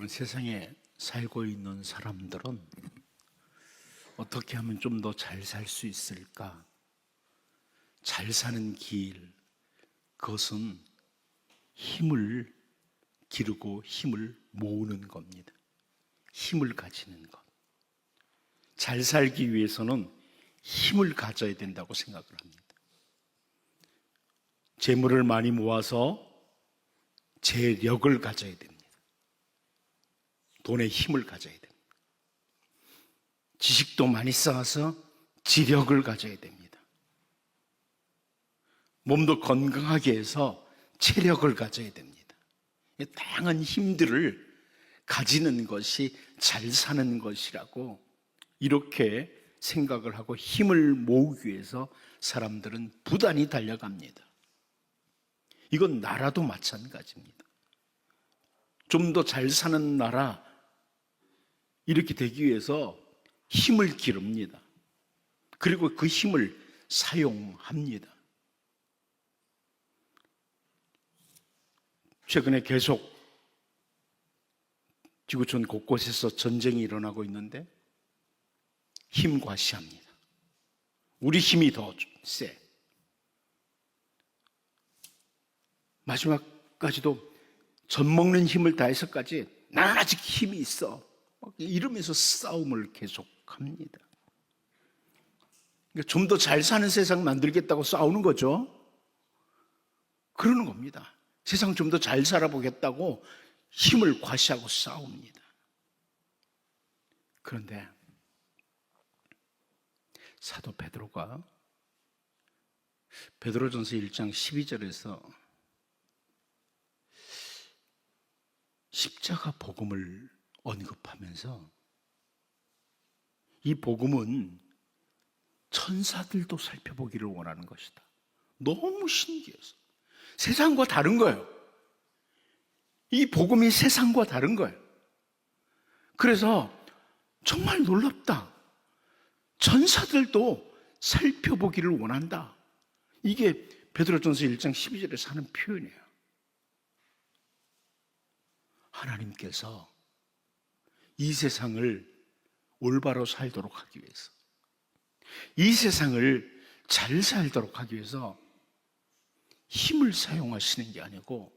여러분, 세상에 살고 있는 사람들은 어떻게 하면 좀 더 잘 살 수 있을까? 잘 사는 길, 그것은 힘을 기르고 힘을 모으는 겁니다. 힘을 가지는 것. 잘 살기 위해서는 힘을 가져야 된다고 생각을 합니다. 재물을 많이 모아서 재력을 가져야 됩니다. 돈의 힘을 가져야 됩니다. 지식도 많이 쌓아서 지력을 가져야 됩니다. 몸도 건강하게 해서 체력을 가져야 됩니다. 다양한 힘들을 가지는 것이 잘 사는 것이라고 이렇게 생각을 하고 힘을 모으기 위해서 사람들은 부단히 달려갑니다. 이건 나라도 마찬가지입니다. 좀 더 잘 사는 나라, 이렇게 되기 위해서 힘을 기릅니다. 그리고 그 힘을 사용합니다. 최근에 계속 지구촌 곳곳에서 전쟁이 일어나고 있는데 힘 과시합니다. 우리 힘이 더 세. 마지막까지도 젖먹는 힘을 다해서까지 나는 아직 힘이 있어, 이러면서 싸움을 계속합니다. 그러니까 좀 더 잘 사는 세상 만들겠다고 싸우는 거죠. 그러는 겁니다. 세상 좀 더 잘 살아보겠다고 힘을 과시하고 싸웁니다. 그런데 사도 베드로가 베드로전서 1장 12절에서 십자가 복음을 언급하면서 이 복음은 천사들도 살펴보기를 원하는 것이다. 너무 신기해서. 세상과 다른 거예요. 이 복음이 세상과 다른 거예요. 그래서 정말 놀랍다. 천사들도 살펴보기를 원한다. 이게 베드로전서 1장 12절에서 하는 표현이에요. 하나님께서 이 세상을 올바로 살도록 하기 위해서, 이 세상을 잘 살도록 하기 위해서 힘을 사용하시는 게 아니고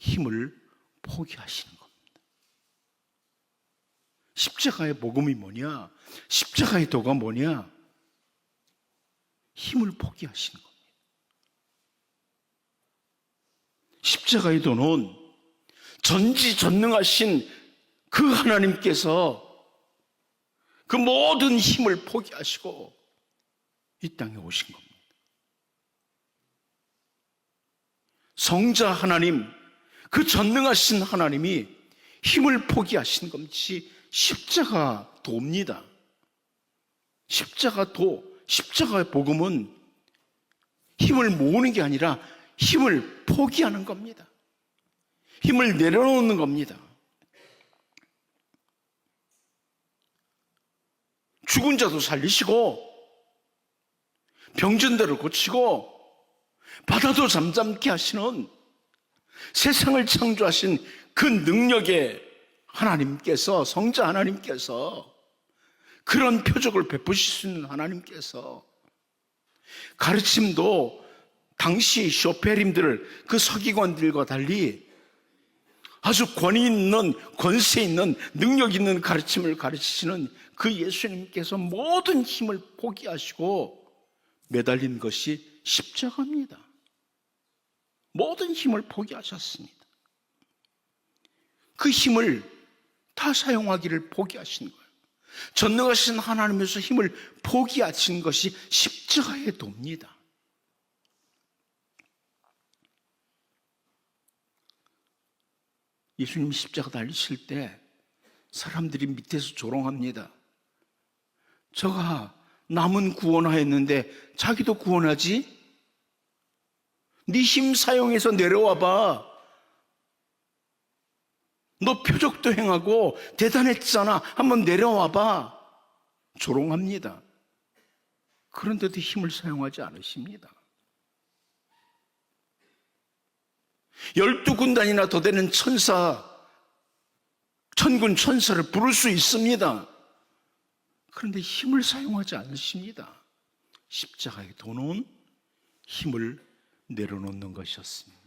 힘을 포기하시는 겁니다. 십자가의 복음이 뭐냐? 십자가의 도가 뭐냐? 힘을 포기하시는 겁니다. 십자가의 도는 전지전능하신 그 하나님께서 그 모든 힘을 포기하시고 이 땅에 오신 겁니다. 성자 하나님, 그 전능하신 하나님이 힘을 포기하신 것이 십자가 도입니다. 십자가 도, 십자가의 복음은 힘을 모으는 게 아니라 힘을 포기하는 겁니다. 힘을 내려놓는 겁니다. 죽은 자도 살리시고 병든들을 고치고 바다도 잠잠케 하시는 세상을 창조하신 그 능력의 하나님께서, 성자 하나님께서, 그런 표적을 베푸실 수 있는 하나님께서 가르침도 당시 쇼페림들을 그 서기관들과 달리 아주 권위 있는, 권세 있는, 능력 있는 가르침을 가르치시는 그 예수님께서 모든 힘을 포기하시고 매달린 것이 십자가입니다. 모든 힘을 포기하셨습니다. 그 힘을 다 사용하기를 포기하신 거예요. 전능하신 하나님께서 힘을 포기하신 것이 십자가의 도입니다. 예수님 십자가 달리실 때 사람들이 밑에서 조롱합니다. 저가 남은 구원하였는데 자기도 구원하지? 네 힘 사용해서 내려와봐. 너 표적도 행하고 대단했잖아. 한번 내려와봐. 조롱합니다. 그런데도 힘을 사용하지 않으십니다. 12군단이나 더 되는 천사, 천군 천사를 부를 수 있습니다. 그런데 힘을 사용하지 않으십니다. 십자가의 도는 힘을 내려놓는 것이었습니다.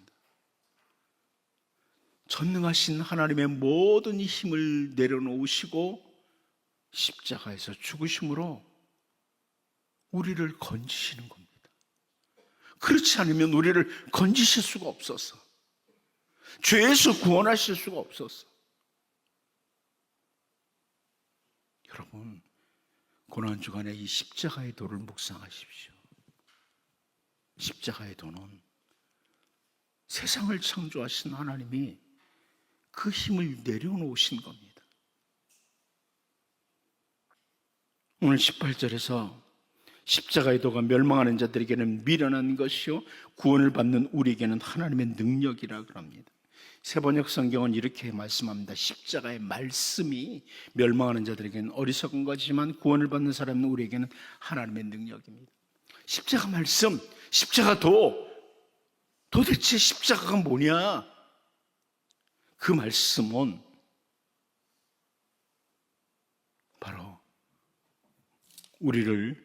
전능하신 하나님의 모든 힘을 내려놓으시고 십자가에서 죽으심으로 우리를 건지시는 겁니다. 그렇지 않으면 우리를 건지실 수가 없어서, 죄에서 구원하실 수가 없어서. 여러분, 고난주간에 이 십자가의 도를 묵상하십시오. 십자가의 도는 세상을 창조하신 하나님이 그 힘을 내려놓으신 겁니다. 오늘 18절에서 십자가의 도가 멸망하는 자들에게는 미련한 것이요 구원을 받는 우리에게는 하나님의 능력이라 그럽니다. 세번역 성경은 이렇게 말씀합니다. 십자가의 말씀이 멸망하는 자들에게는 어리석은 것이지만 구원을 받는 사람은 우리에게는 하나님의 능력입니다. 십자가 말씀, 십자가 도, 도대체 십자가가 뭐냐? 그 말씀은 바로 우리를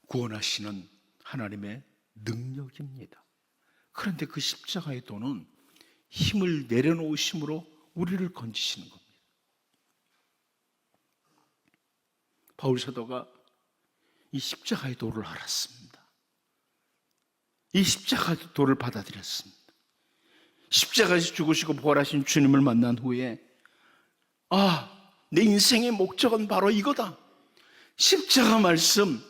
구원하시는 하나님의 능력입니다. 그런데 그 십자가의 도는 힘을 내려놓으심으로 우리를 건지시는 겁니다. 바울 사도가 이 십자가의 도를 알았습니다. 이 십자가의 도를 받아들였습니다. 십자가에서 죽으시고 부활하신 주님을 만난 후에 내 인생의 목적은 바로 이거다. 십자가 말씀,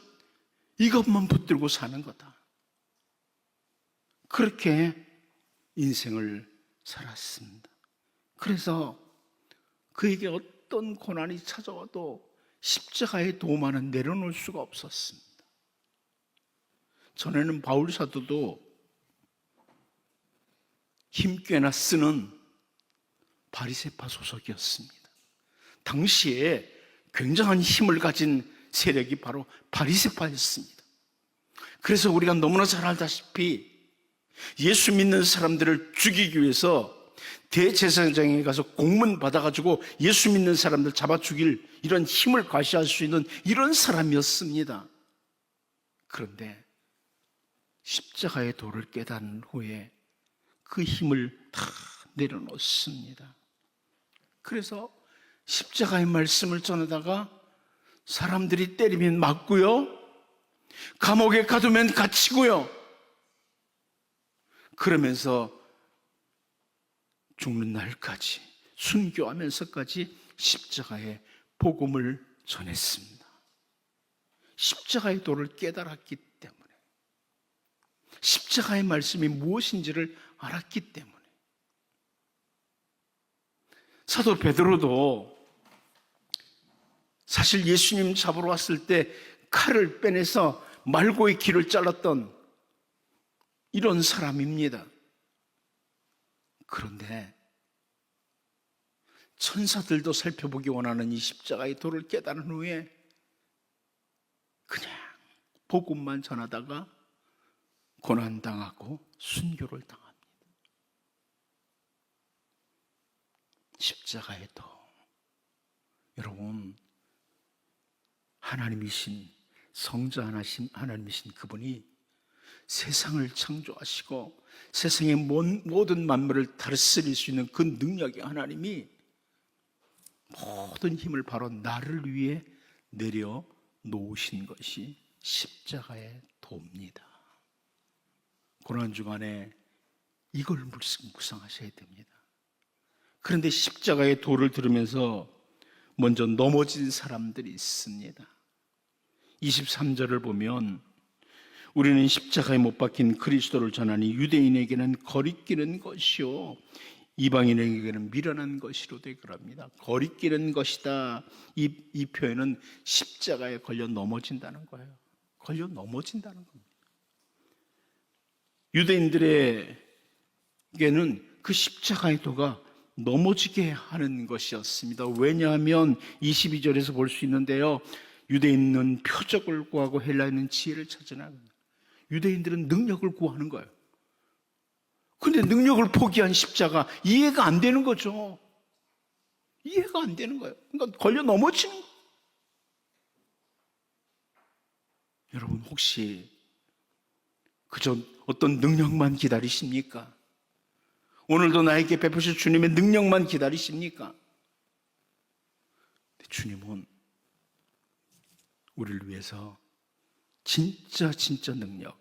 이것만 붙들고 사는 거다. 그렇게 인생을 살았습니다. 그래서 그에게 어떤 고난이 찾아와도 십자가의 도만은 내려놓을 수가 없었습니다. 전에는 바울 사도도 힘께나 쓰는 바리새파 소속이었습니다. 당시에 굉장한 힘을 가진 세력이 바로 바리새파였습니다. 그래서 우리가 너무나 잘 알다시피 예수 믿는 사람들을 죽이기 위해서 대제사장에 가서 공문 받아가지고 예수 믿는 사람들 잡아 죽일 이런 힘을 과시할 수 있는 이런 사람이었습니다. 그런데 십자가의 도를 깨달은 후에 그 힘을 다 내려놓습니다. 그래서 십자가의 말씀을 전하다가 사람들이 때리면 맞고요, 감옥에 가두면 갇히고요, 그러면서 죽는 날까지 순교하면서까지 십자가의 복음을 전했습니다. 십자가의 도를 깨달았기 때문에, 십자가의 말씀이 무엇인지를 알았기 때문에. 사도 베드로도 사실 예수님 잡으러 왔을 때 칼을 빼내서 말고의 길을 잘랐던 이런 사람입니다. 그런데 천사들도 살펴보기 원하는 이 십자가의 도를 깨달은 후에 그냥 복음만 전하다가 고난당하고 순교를 당합니다. 십자가의 도, 여러분, 하나님이신, 성자하신 하나님이신 그분이 세상을 창조하시고 세상의 모든 만물을 다스릴 수 있는 그 능력의 하나님이 모든 힘을 바로 나를 위해 내려놓으신 것이 십자가의 도입니다. 고난주간에 이걸 묵상하셔야 됩니다. 그런데 십자가의 도를 들으면서 먼저 넘어진 사람들이 있습니다. 23절을 보면 우리는 십자가에 못 박힌 그리스도를 전하니 유대인에게는 거리끼는 것이요 이방인에게는 미련한 것이로 되그럽니다. 거리끼는 것이다, 이 표현은 십자가에 걸려 넘어진다는 거예요. 걸려 넘어진다는 겁니다. 유대인들에게는 그 십자가의 도가 넘어지게 하는 것이었습니다. 왜냐하면 22절에서 볼 수 있는데요, 유대인은 표적을 구하고 헬라인은 지혜를 찾으나, 유대인들은 능력을 구하는 거예요. 근데 능력을 포기한 십자가, 이해가 안 되는 거죠. 이해가 안 되는 거예요. 그러니까 걸려 넘어지는 거예요. 여러분, 혹시 그저 어떤 능력만 기다리십니까? 오늘도 나에게 베푸실 주님의 능력만 기다리십니까? 주님은 우리를 위해서 진짜 능력,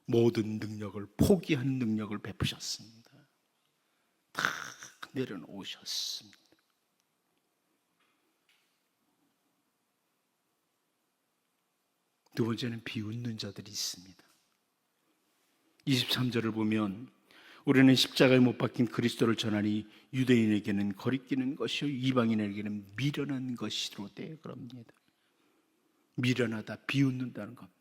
모든 능력을 포기한 능력을 베푸셨습니다. 다 내려놓으셨습니다. 두 번째는 비웃는 자들이 있습니다. 23절을 보면 우리는 십자가에 못 박힌 그리스도를 전하니 유대인에게는 거리끼는 것이요 이방인에게는 미련한 것이로 되 그럽니다. 미련하다, 비웃는다는 겁니다.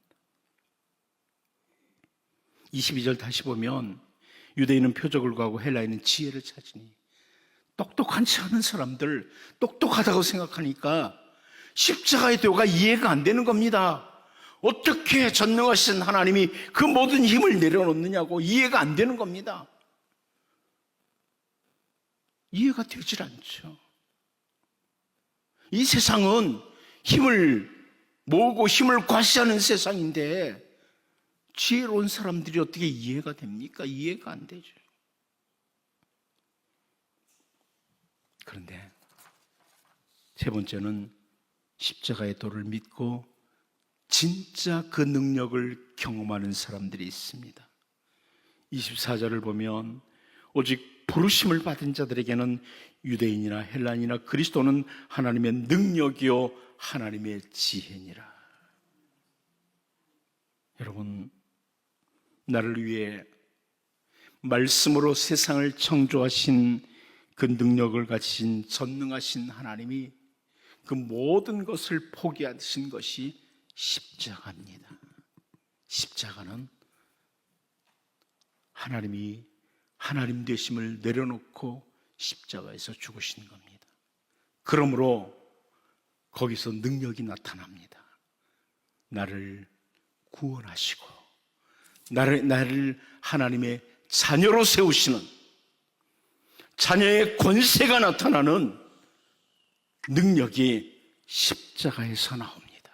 22절 다시 보면 유대인은 표적을 구하고 헬라인은 지혜를 찾으니, 똑똑하지 않은 사람들, 똑똑하다고 생각하니까 십자가의 도가 이해가 안 되는 겁니다. 어떻게 전능하신 하나님이 그 모든 힘을 내려놓느냐고 이해가 안 되는 겁니다. 이해가 되질 않죠. 이 세상은 힘을 모으고 힘을 과시하는 세상인데 지혜로운 사람들이 어떻게 이해가 됩니까? 이해가 안 되죠. 그런데 세 번째는 십자가의 도를 믿고 진짜 그 능력을 경험하는 사람들이 있습니다. 24절을 보면 오직 부르심을 받은 자들에게는 유대인이나 헬라인이나 그리스도는 하나님의 능력이요 하나님의 지혜니라. 여러분, 나를 위해 말씀으로 세상을 창조하신 그 능력을 가지신 전능하신 하나님이 그 모든 것을 포기하신 것이 십자가입니다. 십자가는 하나님이 하나님 되심을 내려놓고 십자가에서 죽으신 겁니다. 그러므로 거기서 능력이 나타납니다. 나를 구원하시고 나를 하나님의 자녀로 세우시는, 자녀의 권세가 나타나는 능력이 십자가에서 나옵니다.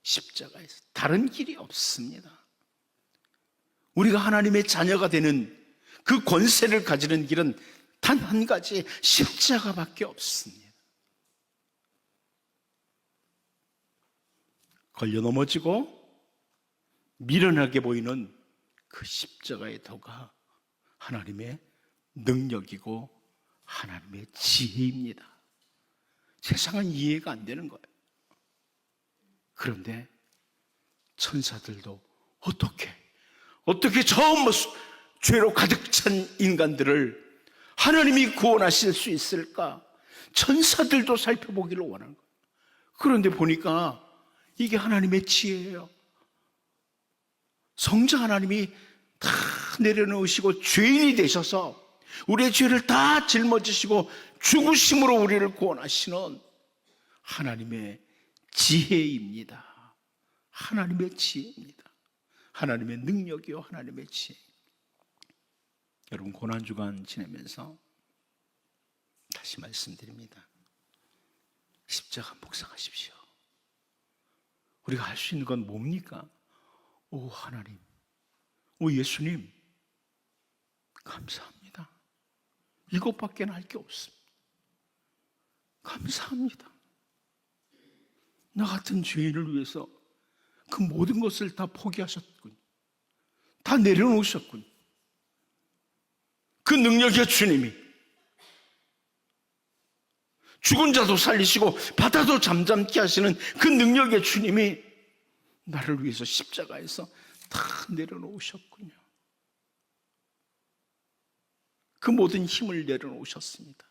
십자가에서. 다른 길이 없습니다. 우리가 하나님의 자녀가 되는 그 권세를 가지는 길은 단 한 가지, 십자가밖에 없습니다. 걸려 넘어지고 미련하게 보이는 그 십자가의 도가 하나님의 능력이고 하나님의 지혜입니다. 세상은 이해가 안 되는 거예요. 그런데 천사들도 어떻게 저 죄로 가득 찬 인간들을 하나님이 구원하실 수 있을까? 천사들도 살펴보기를 원하는 거예요. 그런데 보니까 이게 하나님의 지혜예요. 성자 하나님이 다 내려놓으시고 죄인이 되셔서 우리의 죄를 다 짊어지시고 죽으심으로 우리를 구원하시는 하나님의 지혜입니다. 하나님의 지혜입니다. 하나님의 능력이요 하나님의 지혜. 여러분, 고난주간 지내면서 다시 말씀드립니다. 십자가 묵상하십시오. 우리가 할 수 있는 건 뭡니까? 오 하나님, 오 예수님, 감사합니다. 이것밖에 할 게 없습니다. 감사합니다. 나 같은 죄인을 위해서 그 모든 것을 다 포기하셨군. 다 내려놓으셨군. 그 능력의 주님이 죽은 자도 살리시고 바다도 잠잠케 하시는 그 능력의 주님이 나를 위해서 십자가에서 다 내려놓으셨군요. 그 모든 힘을 내려놓으셨습니다.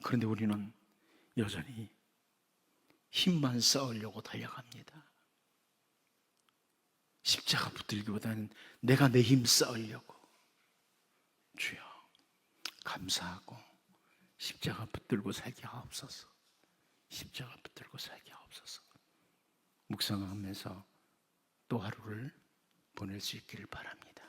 그런데 우리는 여전히 힘만 쌓으려고 달려갑니다. 십자가 붙들기보다는 내가 내 힘 쌓으려고. 주여, 감사하고 십자가 붙들고 살게 하옵소서. 십자가 붙들고 살게 하옵소서. 묵상하면서 또 하루를 보낼 수 있기를 바랍니다.